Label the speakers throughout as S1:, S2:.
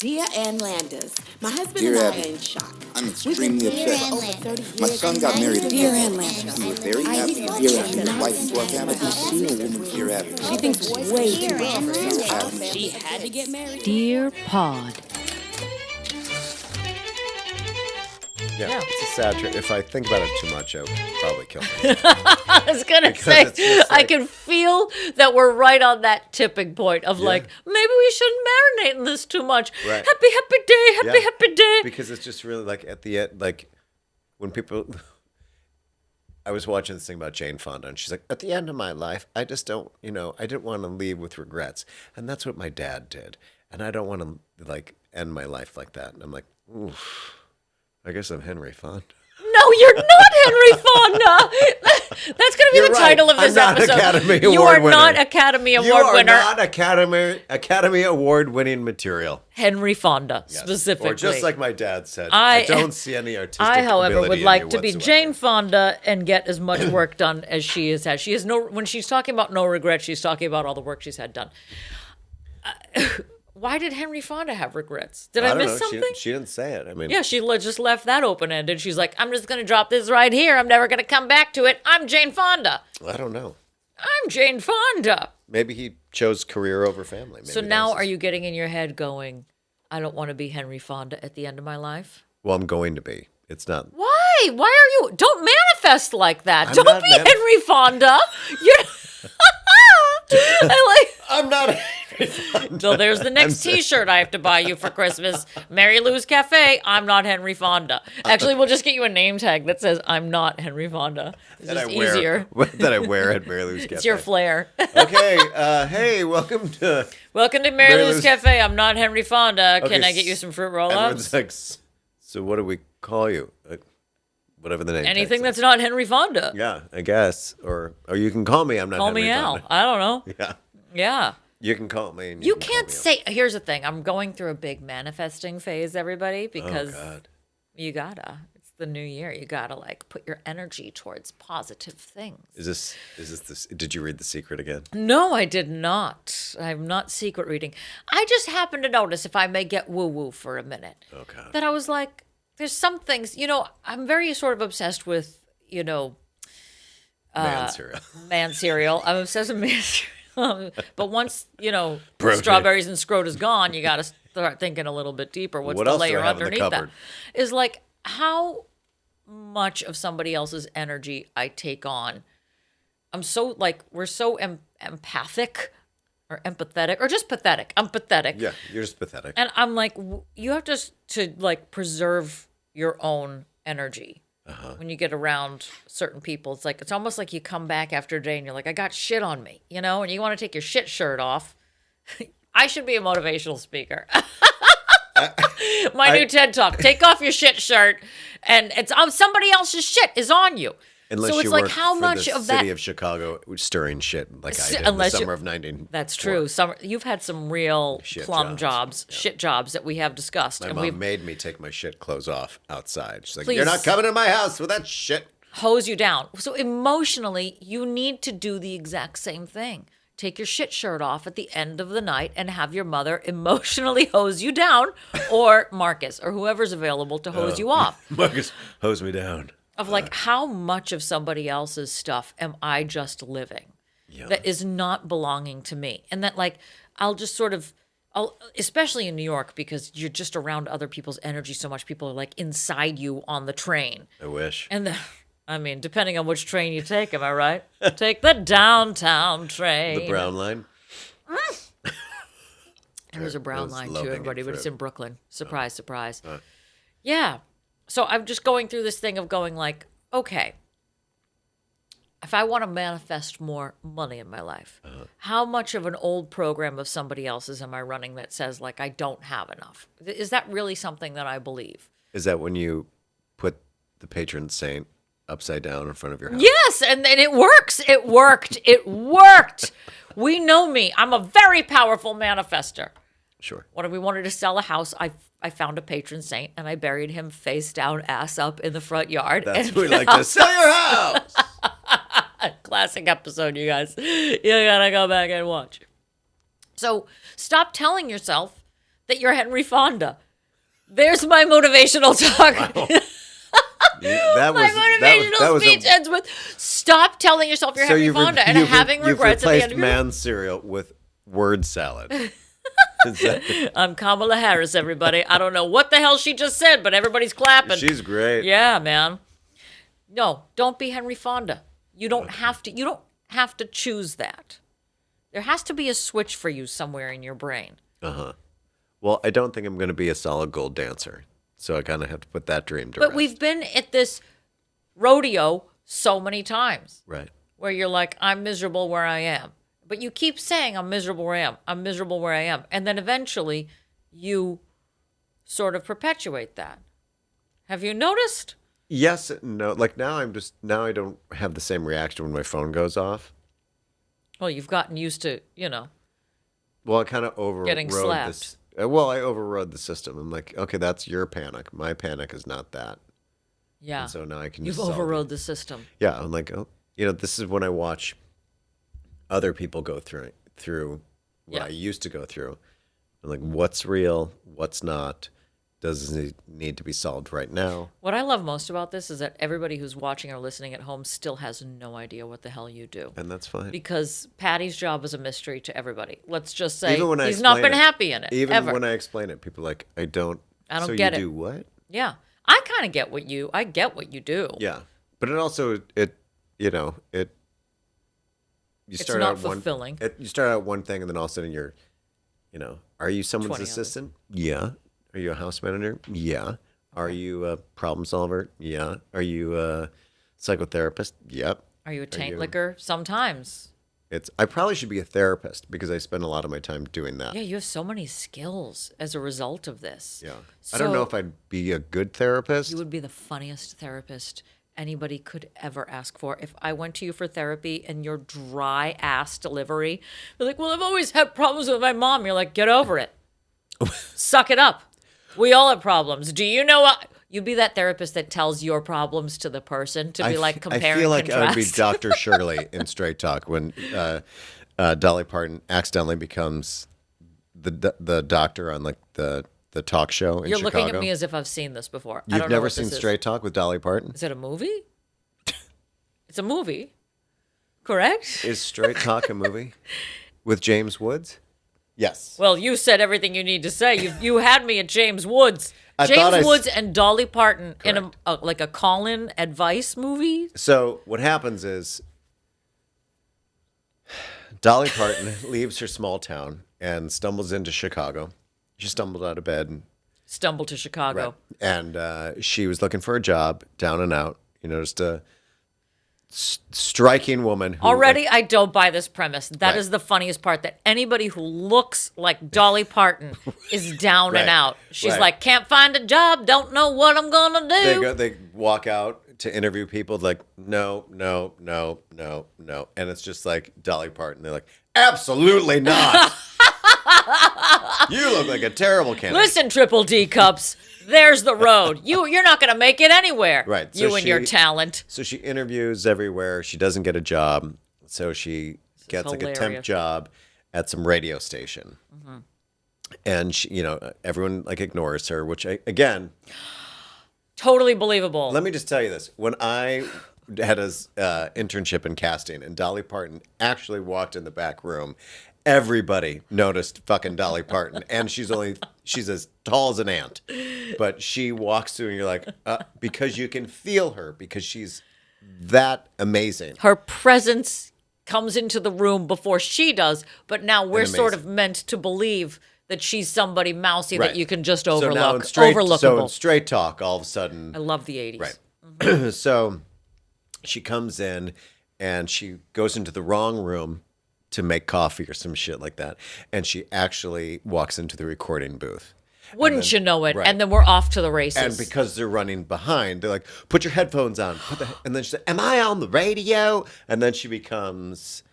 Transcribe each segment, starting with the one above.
S1: Dear Ann Landis, my husband
S2: Dear
S1: and I
S2: Abby,
S1: are in shock.
S2: I'm extremely upset.
S1: For over 30 years.
S2: My son got married in
S1: Dear
S2: April.
S1: Ann Landis.
S2: We were very
S1: I
S2: happy.
S1: thought
S2: Dear
S1: she
S2: Abby,
S1: said
S2: his
S1: I
S2: wife
S1: was
S2: into our family.
S1: Dear
S2: Dear Abby.
S1: She thinks way too much of herself.
S2: Abby.
S1: She had to get married.
S3: Dear Pod.
S4: Yeah, it's a sad trip. If I think about it too much, I'll probably kill me.
S3: I was going to say,
S4: it's just
S3: I
S4: like-
S3: can feel that we're right on that tipping point of like, maybe we shouldn't marinate in this too much.
S4: Right.
S3: Happy day, happy day.
S4: Because it's just really like at the end, like when people. I was watching this thing about Jane Fonda, and she's like, at the end of my life, I just don't, I didn't want to leave with regrets. And that's what my dad did. And I don't want to, like, end my life like that. And I'm like, oof, I guess I'm Henry Fonda.
S3: No, you're not Henry Fonda. That's going to be
S4: You're
S3: the
S4: right.
S3: title of this
S4: I'm not
S3: episode.
S4: Academy
S3: You
S4: Award
S3: are
S4: winner.
S3: not Academy Award
S4: You are
S3: winner.
S4: not Academy Award winning material.
S3: Henry Fonda,
S4: Yes.
S3: specifically.
S4: Or just like my dad said,
S3: I
S4: I don't see any artistic
S3: I, however,
S4: ability
S3: would
S4: in
S3: like
S4: you
S3: to be
S4: whatsoever.
S3: Jane Fonda and get as much work done as she has had. She has no. When she's talking about no regrets, she's talking about all the work she's had done. Why did Henry Fonda have regrets? Did I
S4: don't
S3: miss
S4: know.
S3: something?
S4: She didn't say it. I mean,
S3: Yeah, she just left that open ended. She's like, I'm just going to drop this right here. I'm never going to come back to it. I'm Jane Fonda.
S4: I don't know.
S3: I'm Jane Fonda.
S4: Maybe he chose career over family. Maybe
S3: So
S4: that
S3: now
S4: was
S3: are
S4: his-
S3: you getting in your head going, I don't want to be Henry Fonda at the end of my life?
S4: Well, I'm going to be. It's not.
S3: Why? Why are you? Don't manifest like that.
S4: I'm
S3: Don't
S4: not
S3: be
S4: manif-
S3: Henry Fonda. You're. I like.
S4: I'm not. Henry
S3: So there's the next
S4: sorry.
S3: T-shirt I have to buy you for Christmas. Mary Lou's Cafe. I'm not Henry Fonda. Actually, we'll just get you a name tag that says I'm not Henry Fonda. It's
S4: that
S3: just
S4: I wear.
S3: easier.
S4: That I wear at Mary Lou's Cafe.
S3: It's your flair.
S4: Okay. Hey, welcome to.
S3: Welcome to Mary
S4: Mary
S3: Lou's
S4: Lou's-
S3: Cafe. I'm not Henry Fonda. Can
S4: Okay,
S3: I get you some fruit
S4: Everyone's
S3: roll-ups?
S4: like, so what do we call you? Whatever the name.
S3: Anything
S4: tag
S3: that's
S4: says.
S3: not Henry Fonda.
S4: Yeah, I guess. Or you can call me. I'm not.
S3: Call
S4: Henry
S3: me Al.
S4: Fonda.
S3: I don't know.
S4: Yeah.
S3: Yeah.
S4: You can call me. And
S3: You
S4: can
S3: can't
S4: call me
S3: say. Here's the thing. I'm going through a big manifesting phase, everybody,
S4: Al.
S3: because
S4: Oh God.
S3: you gotta. It's the new year. You gotta like put your energy towards positive things.
S4: Is this? Did you read The Secret again?
S3: No, I did not. I'm not secret reading. I just happened to notice, if I may get woo woo for a minute,
S4: Oh God.
S3: that I was like, there's some things. I'm very sort of obsessed with,
S4: Man cereal.
S3: man cereal. I'm obsessed with man cereal. But once,
S4: Protein.
S3: strawberries and scrot is gone, you got to start thinking a little bit deeper. What's
S4: What
S3: the
S4: else do I
S3: layer
S4: have in the
S3: underneath that?
S4: cupboard?
S3: Is like how much of somebody else's energy I take on. I'm so like, we're so empathic or empathetic or just pathetic. I'm pathetic.
S4: Yeah, you're just pathetic.
S3: And I'm like, you have to like preserve your own energy. When you get around certain people, it's almost like you come back after a day and you're like, I got shit on me, and you want to take your shit shirt off. I should be a motivational speaker. My new TED Talk. Take off your shit shirt, and it's somebody else's shit is on you.
S4: Unless
S3: so it's
S4: you
S3: like
S4: work
S3: how
S4: for
S3: much
S4: the
S3: of
S4: city
S3: that?
S4: of Chicago stirring shit like I did in the
S3: Unless you-
S4: summer of 19.
S3: That's true. You've had some real
S4: Shit
S3: plum
S4: jobs. Yeah.
S3: shit jobs that we have discussed,
S4: My
S3: and
S4: mom
S3: we've
S4: made me take my shit clothes off outside. She's like,
S3: Please.
S4: "You're not coming in my house with that shit."
S3: hose you down. So emotionally, you need to do the exact same thing. Take your shit shirt off at the end of the night and have your mother emotionally hose you down, or Marcus, or whoever's available to hose you off.
S4: Marcus, hose me down.
S3: Of like, how much of somebody else's stuff am I just living that is not belonging to me? And that like, I'll just sort of, especially in New York, because you're just around other people's energy so much. People are like inside you on the train.
S4: I wish.
S3: And I mean, depending on which train you take, am I right? Take the downtown train.
S4: The brown line.
S3: There's a brown
S4: Those
S3: line too,
S4: low-hanging
S3: everybody, but it's
S4: fruit.
S3: in Brooklyn. Surprise, surprise. Yeah. So I'm just going through this thing of going like, okay, if I want to manifest more money in my life, how much of an old program of somebody else's am I running that says like I don't have enough? Is that really something that I believe?
S4: Is that when you put the patron saint upside down in front of your house?
S3: Yes, and it works. It worked. It worked. We know me. I'm a very powerful manifester.
S4: Sure.
S3: When we wanted to sell a house, I found a patron saint and I buried him face down, ass up in the front yard.
S4: That's
S3: and
S4: what we like to sell your house.
S3: Classic episode, you guys. You gotta go back and watch. So stop telling yourself that you're Henry Fonda. There's my motivational talk.
S4: Wow.
S3: My motivational speech ends with stop telling yourself you're Henry Fonda and having regrets at the end of your life.
S4: You've replaced man cereal with word salad.
S3: I'm Kamala Harris, everybody. I don't know what the hell she just said, but everybody's clapping.
S4: She's great.
S3: Yeah, man. No, don't be Henry Fonda. You don't have to. You don't have to choose that. There has to be a switch for you somewhere in your brain.
S4: Well, I don't think I'm going to be a solid gold dancer. So I kind of have to put that dream to
S3: But
S4: rest.
S3: we've been at this rodeo so many times.
S4: Right.
S3: Where you're like, I'm miserable where I am. But you keep saying, I'm miserable where I am. I'm miserable where I am. And then eventually you sort of perpetuate that. Have you noticed?
S4: Yes, no. Like now I don't have the same reaction when my phone goes off.
S3: Well, you've gotten used to,
S4: Well, I kind of overrode
S3: getting slapped.
S4: this. Well, I overrode the system. I'm like, okay, that's your panic. My panic is not that.
S3: Yeah.
S4: And so now I can
S3: You've
S4: just solve
S3: overrode
S4: it.
S3: the system.
S4: Yeah, I'm like, oh, this is when I watch other people go through what I used to go through. I'm like, what's real? What's not? Does it need to be solved right now?
S3: What I love most about this is that everybody who's watching or listening at home still has no idea what the hell you do.
S4: And that's fine.
S3: Because Patty's job is a mystery to everybody. Let's just say
S4: Even when I
S3: he's not
S4: explain
S3: been
S4: it,
S3: happy in it.
S4: Even
S3: ever.
S4: when I explain it, people are like, I don't
S3: get
S4: you
S3: it.
S4: do what?
S3: Yeah. I kind of get what you do.
S4: Yeah. But it also, you
S3: It's
S4: start
S3: not
S4: out
S3: fulfilling.
S4: You start out one thing and then all of a sudden you're, are you someone's
S3: 20
S4: assistant? Yeah. Are you a house manager? Yeah. Are you a problem solver? Yeah. Are you a psychotherapist? Yep.
S3: Are you a taint licker? Sometimes.
S4: I probably should be a therapist because I spend a lot of my time doing that.
S3: Yeah, you have so many skills as a result of this.
S4: Yeah.
S3: So
S4: I don't know if I'd be a good therapist.
S3: you would be the funniest therapist anybody could ever ask for. If I went to you for therapy and your dry ass delivery, you're like, well, I've always had problems with my mom. You're like, get over it. Suck it up. We all have problems. Do you know what? You'd be that therapist that tells your problems to the person to be like compare
S4: I feel
S3: and
S4: like I would be
S3: contrast.
S4: Dr. Shirley in Straight Talk when Dolly Parton accidentally becomes the doctor on like the talk show in
S3: You're
S4: Chicago.
S3: looking at me as if I've seen this before. I
S4: You've
S3: don't know
S4: never
S3: what
S4: seen
S3: this is.
S4: Straight Talk with Dolly Parton?
S3: Is it a movie? It's a movie, correct?
S4: Is Straight Talk a movie with James Woods? Yes.
S3: Well, you said everything you need to say. You had me at James Woods. James Woods and Dolly Parton in like a call-in advice movie.
S4: So what happens is Dolly Parton leaves her small town and stumbles into Chicago. She stumbled out of bed and
S3: Stumbled to Chicago.
S4: And she was looking for a job, down and out. Just a striking woman. Who,
S3: Already, I don't buy this premise. That
S4: Right.
S3: is the funniest part, that anybody who looks like Dolly Parton is down and
S4: Right.
S3: out. She's
S4: Right.
S3: like, can't find a job, don't know what I'm going to do.
S4: They walk out to interview people like, no. And it's just like Dolly Parton. They're like, absolutely not. You look like a terrible candidate.
S3: Listen, Triple D cups, there's the road. You're not going to make it anywhere.
S4: Right. So
S3: You and your talent.
S4: So she interviews everywhere. She doesn't get a job. So she gets like a temp
S3: hilarious.
S4: job at some radio station.
S3: Mm-hmm.
S4: And she, everyone like ignores her, which again,
S3: Totally believable.
S4: let me just tell you this. When I had a internship in casting and Dolly Parton actually walked in the back room, everybody noticed fucking Dolly Parton. And she's as tall as an ant. But she walks through and you're like, because you can feel her because she's that amazing.
S3: Her presence comes into the room before she does, but now we're sort of
S4: amazing.
S3: meant to believe that she's somebody mousy
S4: Right.
S3: that you can just
S4: So now
S3: overlook.
S4: in straight,
S3: Overlookable.
S4: So in Straight Talk, all of a sudden,
S3: I love the 80s.
S4: right. So she comes in and she goes into the wrong room to make coffee or some shit like that. And she actually walks into the recording booth.
S3: Wouldn't you know it?
S4: right.
S3: And then we're off to the races.
S4: And because they're running behind, they're like, put your headphones on. And then she said, am I on the radio? And then she becomes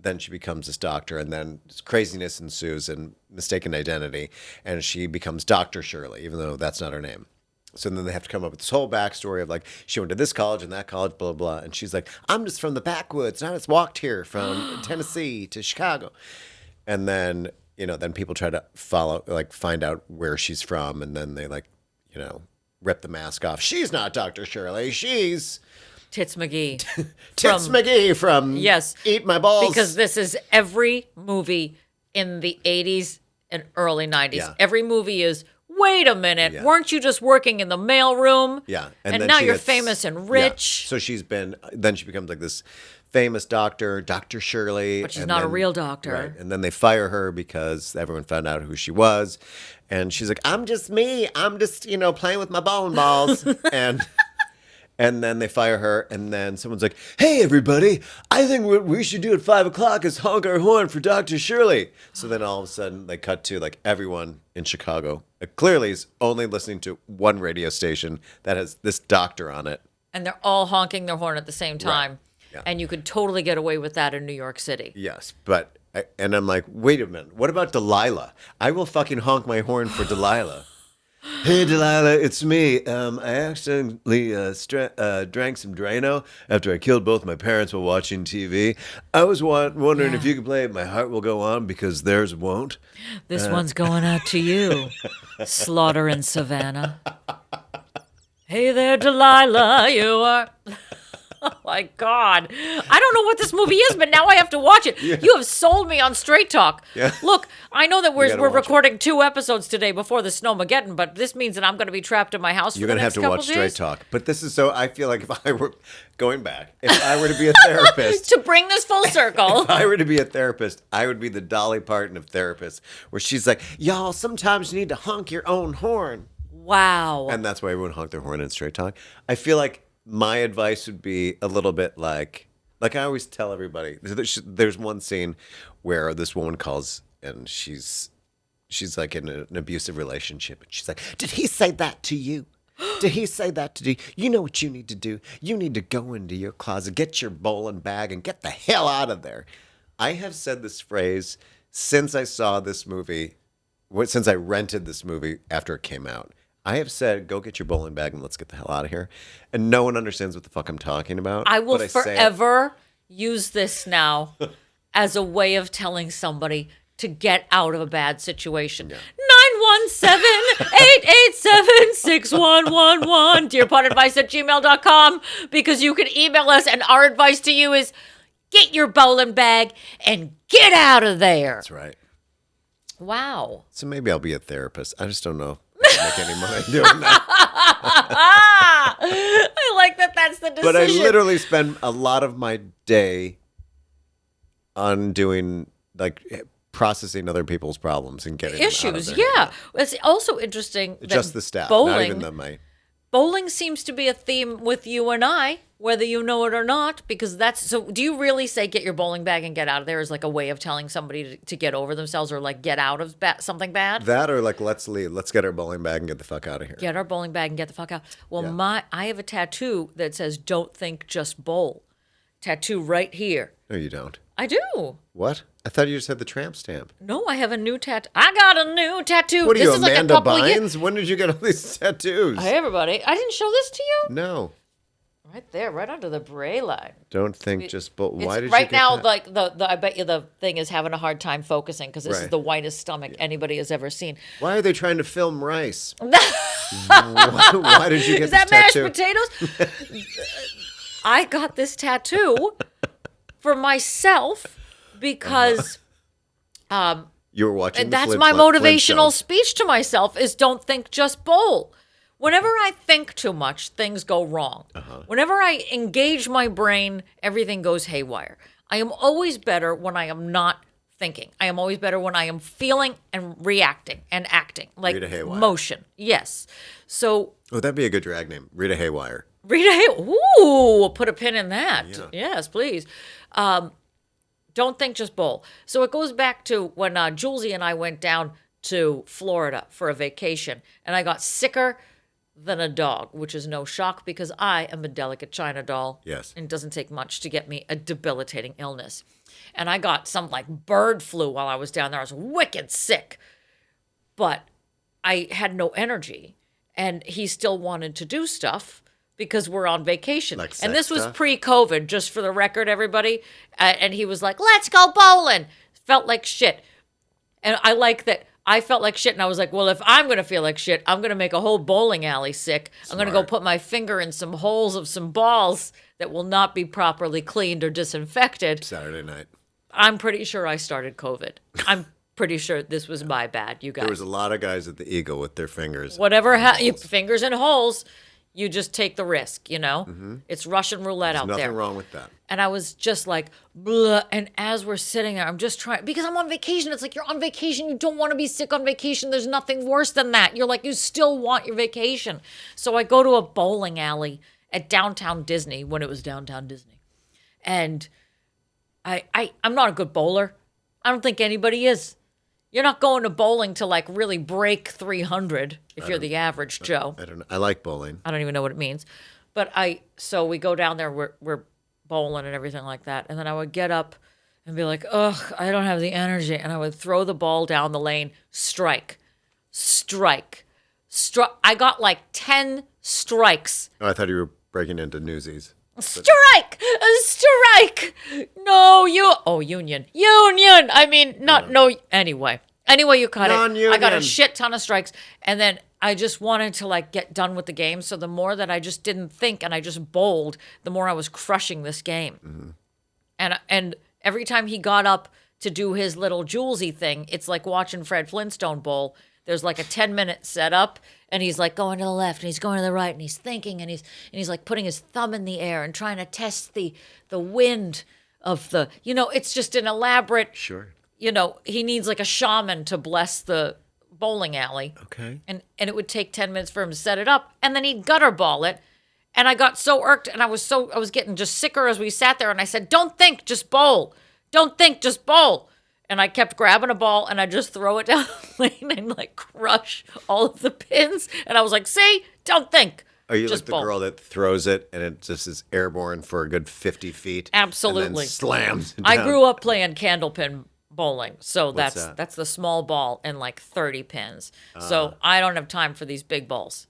S4: this doctor, and then craziness ensues and mistaken identity, and she becomes Dr. Shirley, even though that's not her name. So then they have to come up with this whole backstory of like, she went to this college and that college, blah, blah, blah. And she's like, I'm just from the backwoods. And I just walked here from Tennessee to Chicago. And then then people try to find out where she's from, and then they rip the mask off. She's not Dr. Shirley. She's
S3: Tits McGee.
S4: Tits McGee from
S3: Yes.
S4: Eat My Balls.
S3: Because this is every movie in the 80s and early 90s.
S4: Yeah.
S3: Every movie is, wait a minute,
S4: Yeah.
S3: weren't you just working in the mailroom?
S4: Yeah.
S3: And
S4: then
S3: now
S4: she
S3: you're
S4: gets-
S3: famous and
S4: yeah.
S3: rich.
S4: So then she becomes like this famous doctor, Dr. Shirley.
S3: But she's
S4: and
S3: not a
S4: then-
S3: real doctor.
S4: Right. And then they fire her because everyone found out who she was. And she's like, I'm just me. I'm just, playing with my bowling balls. And then they fire her, and then someone's like, hey, everybody, I think what we should do at 5 o'clock is honk our horn for Dr. Shirley. So then all of a sudden they cut to everyone in Chicago clearly is only listening to one radio station that has this doctor on it.
S3: And they're all honking their horn at the same time.
S4: Yeah.
S3: And you could totally get away with that in New York City.
S4: Yes, and I'm like, wait a minute, what about Delilah? I will fucking honk my horn for Delilah. Hey, Delilah, it's me. I accidentally drank some Drano after I killed both my parents while watching TV. I was wondering if you could play My Heart Will Go On because theirs won't.
S3: This one's going out to you, Slaughter in Savannah. Hey there, Delilah, you are... Oh, my God. I don't know what this movie is, but now I have to watch it. Yeah. You have sold me on Straight Talk.
S4: Yeah.
S3: Look, I know that we're
S4: watch
S3: recording 2 episodes today before the Snowmageddon, but this means that I'm going to be trapped in my house
S4: You're
S3: for the
S4: going to have
S3: next
S4: to
S3: couple
S4: watch
S3: days.
S4: Straight Talk. But this is so, I feel like if I were going back, if I were to be a therapist.
S3: To bring this full circle.
S4: If I were to be a therapist, I would be the Dolly Parton of therapists, where she's like, y'all, sometimes you need to honk your own horn.
S3: Wow.
S4: And that's why everyone honked their horn in Straight Talk. I feel like my advice would be a little bit like I always tell everybody, there's one scene where this woman calls and she's like in an abusive relationship. And she's like, did he say that to you? Did he say that to you? You know what you need to do? You need to go into your closet, get your bowling bag, and get the hell out of there. I have said this phrase since I saw this movie, since I rented this movie after it came out. I have said, go get your bowling bag and let's get the hell out of here. And no one understands what the fuck I'm talking about.
S3: I will
S4: but say it.
S3: forever use this now as a way of telling somebody to get out of a bad situation. 917-887-6111. DearPodAdvice@gmail.com, because you can email us, and our advice to you is get your bowling bag and get out of there.
S4: That's right.
S3: Wow.
S4: So maybe I'll be a therapist. I just don't know if I'll make any money doing that.
S3: I like that that's the decision.
S4: But I literally spend a lot of my day on doing, processing other people's problems and getting
S3: issues.
S4: them out of their
S3: Yeah.
S4: head.
S3: It's also interesting that
S4: Just the staff,
S3: bowling,
S4: not even the
S3: bowling seems to be a theme with you and I, whether you know it or not, because that's so. Do you really say get your bowling bag and get out of there as like a way of telling somebody to get over themselves or get out of something bad?
S4: That or let's leave. Let's get our bowling bag and get the fuck out of here.
S3: Get our bowling bag and get the fuck out. Well,
S4: Yeah.
S3: I have a tattoo that says "Don't think, just bowl." Tattoo right here.
S4: No, you don't.
S3: I do.
S4: What? I thought you just had the tramp stamp.
S3: No, I have a new tattoo. I got a new tattoo.
S4: What are
S3: this
S4: you,
S3: is like a
S4: Amanda
S3: couple years.
S4: Bynes? When did you get all these tattoos?
S3: Hey, everybody. I didn't show this to you?
S4: No.
S3: Right there, right under the bray line.
S4: Don't think just, but why
S3: It's
S4: did
S3: right
S4: you get
S3: now,
S4: that?
S3: the I bet you the thing is having a hard time focusing because this is
S4: Right.
S3: the whitest stomach anybody has ever seen.
S4: Why are they trying to film rice? why did you get
S3: Is that
S4: this
S3: mashed
S4: tattoo?
S3: potatoes? I got this tattoo for myself because
S4: You were watching.
S3: that's my motivational speech to myself is don't think, just bowl. Whenever I think too much, things go wrong. Whenever I engage my brain, everything goes haywire. I am always better when I am not thinking. I am always better when I am feeling and reacting and acting. Like
S4: Rita Haywire.
S3: motion. Yes. So
S4: Oh, that'd be a good drag name, Rita Haywire.
S3: Rita Haywire. Ooh, put a pin in that.
S4: Yeah.
S3: Yes, please. Don't think, just bowl. So it goes back to when Julesy and I went down to Florida for a vacation, and I got sicker than a dog, which is no shock because I am a delicate China doll.
S4: Yes.
S3: And it doesn't take much to get me a debilitating illness. And I got some bird flu while I was down there. I was wicked sick. But I had no energy. And he still wanted to do stuff because we're on vacation.
S4: Like
S3: And this
S4: sex
S3: was
S4: stuff?
S3: pre-COVID, just for the record, everybody. And he was like, let's go bowling. Felt like shit. And I like that I felt like shit, and I was like, well, if I'm going to feel like shit, I'm going to make a whole bowling alley sick. I'm going to go put my finger in some holes of some balls that will not be properly cleaned or disinfected.
S4: Saturday night.
S3: I'm pretty sure I started COVID. I'm pretty sure this was my bad, you guys.
S4: There was a lot of guys at the Eagle with their fingers.
S3: Whatever, fingers in holes, you just take the risk, you know? It's Russian roulette out there.
S4: Nothing wrong with that.
S3: And I was just like, blah. And as we're sitting there, I'm just trying, because I'm on vacation. It's like, you're on vacation. You don't want to be sick on vacation. There's nothing worse than that. You're like, you still want your vacation. So I go to a bowling alley at downtown Disney, when it was downtown Disney. And I'm not a good bowler. I don't think anybody is. You're not going to bowling to like really break 300 if you're the average Joe.
S4: I don't know. I like bowling.
S3: I don't even know what it means. But so we go down there, we're bowling and everything like that. And then I would get up and be like, ugh, I don't have the energy. And I would throw the ball down the lane, strike. I got like 10 strikes.
S4: Oh, I thought you were breaking into Newsies.
S3: Strike! No, union. I mean, anyway. Anyway, you cut it. I got a shit ton of strikes. And then I just wanted to like get done with the game. So the more that I just didn't think and I just bowled, the more I was crushing this game. And every time he got up to do his little Julesy thing, it's like watching Fred Flintstone bowl. There's like a 10-minute setup, and he's like going to the left, and he's going to the right, and he's thinking, and he's like putting his thumb in the air and trying to test the wind of the, it's just an elaborate.
S4: Sure.
S3: He needs like a shaman to bless the bowling alley.
S4: Okay.
S3: And it would take 10 minutes for him to set it up, and then he'd gutter ball it. And I got so irked, and I was getting just sicker as we sat there, and I said, don't think, just bowl. Don't think, just bowl. And I kept grabbing a ball, and I just throw it down the lane and like crush all of the pins. And I was like, see, don't think.
S4: Are you
S3: just
S4: like the
S3: bowl.
S4: girl that throws it and it just is airborne for a good 50 feet?
S3: Absolutely.
S4: And then slams down?
S3: I grew up playing candlepin bowling. So
S4: What's
S3: that's
S4: that?
S3: that's the small ball and like 30 pins. So I don't have time for these big balls.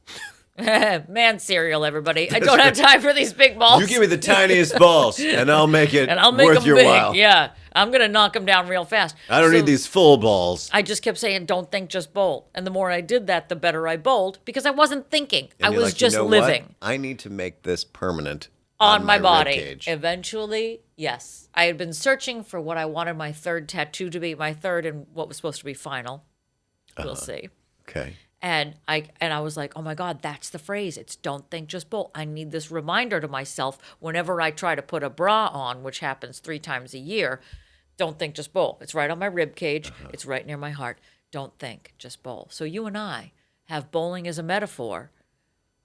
S3: Man cereal, everybody. I don't have time for these big balls.
S4: You give me the tiniest balls, and I'll make it worth
S3: them
S4: your
S3: big.
S4: while.
S3: Yeah, I'm going to knock them down real fast.
S4: I don't need these full balls.
S3: I just kept saying, don't think, just bowl. And the more I did that, the better I bowled because I wasn't thinking.
S4: And
S3: I
S4: you're
S3: was
S4: like,
S3: just
S4: you know
S3: living.
S4: What? I need to make this permanent
S3: on my body.
S4: ribcage.
S3: Eventually, yes. I had been searching for what I wanted my third tattoo to be, my third and what was supposed to be final. We'll see.
S4: Okay.
S3: And I was like, oh my God, that's the phrase. It's don't think, just bowl. I need this reminder to myself whenever I try to put a bra on, which happens 3 times a year. Don't think, just bowl. It's right on my rib cage. It's right near my heart. Don't think, just bowl. So you and I have bowling as a metaphor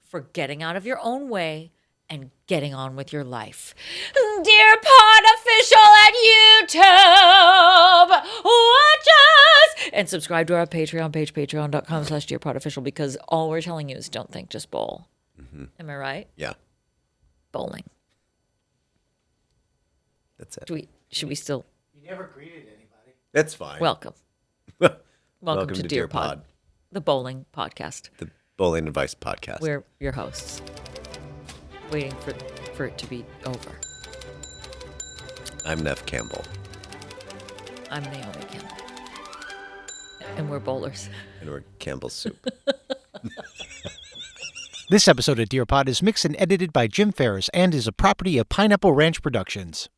S3: for getting out of your own way and getting on with your life. Dear Pod Official at YouTube, watch us! And subscribe to our Patreon page, patreon.com/dearpodofficial, because all we're telling you is don't think, just bowl. Am I right?
S4: Yeah.
S3: Bowling.
S4: That's it.
S3: Should we still?
S5: You never greeted anybody.
S4: That's fine.
S3: Welcome. Welcome to Dear Pod, the bowling podcast.
S4: The Bowling Advice Podcast.
S3: We're your hosts, waiting for it to be over.
S4: I'm Neff Campbell.
S3: I'm Naomi Campbell. And we're bowlers.
S4: And we're Campbell's Soup.
S5: This episode of Dear Pod is mixed and edited by Jim Ferris and is a property of Pineapple Ranch Productions.